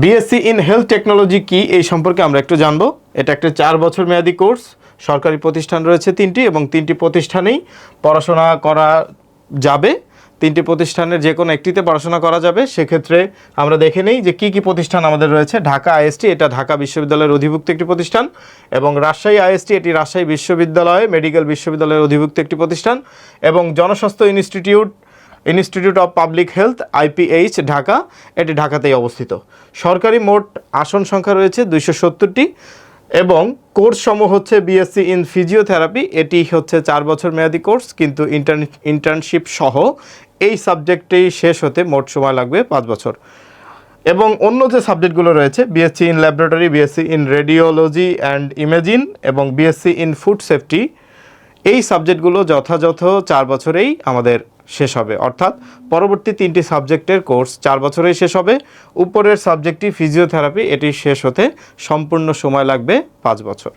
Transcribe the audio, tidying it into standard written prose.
BSc in health technology কি এই সম্পর্কে আমরা একটু জানবো। এটা একটা 4 বছর মেয়াদী কোর্স। সরকারি প্রতিষ্ঠান রয়েছে 3টি এবং 3টি প্রতিষ্ঠানেই পড়াশোনা করা যাবে। 3টি প্রতিষ্ঠানের যে কোনো একটিতে পড়াশোনা করা যাবে। সেক্ষেত্রে আমরা দেখে নিই যে কী প্রতিষ্ঠান আমাদের রয়েছে। ঢাকা আইএসটি, এটা ঢাকা বিশ্ববিদ্যালয়ের অধিভুক্ত একটি প্রতিষ্ঠান, এবং রাজশাহী আইএসটি, এটি রাজশাহী বিশ্ববিদ্যালয় মেডিকেল বিশ্ববিদ্যালয়ের অধিভুক্ত একটি প্রতিষ্ঠান, এবং জনস্বাস্থ্য institute of public health IPH Dhaka, এটি ঢাকাতেই অবস্থিত। সরকারি মোট আসন সংখ্যা রয়েছে 270টি, এবং কোর্স সমূহ হচ্ছে বিএসসি ইন ফিজিওথেরাপি, এটি হচ্ছে 4 বছর মেয়াদী কোর্স, কিন্তু ইন্টার্নশিপ সহ এই সাবজেক্টেই শেষ হতে মোট সময় লাগবে 5 বছর। এবং অন্য যে সাবজেক্টগুলো রয়েছে, BSc in laboratory, BSc in radiology and imaging এবং বিএসসি ইন ফুড সেফটি, এই সাবজেক্টগুলো যথাযথ 4 বছরেই আমাদের শেষ হবে। অর্থাৎ পরবর্তী 3টি সাবজেক্টের কোর্স 4 বছরেই শেষ হবে। উপরের সাবজেক্টটি ফিজিওথেরাপি, এটি শেষ হতে সম্পূর্ণ সময় লাগবে 5 বছর।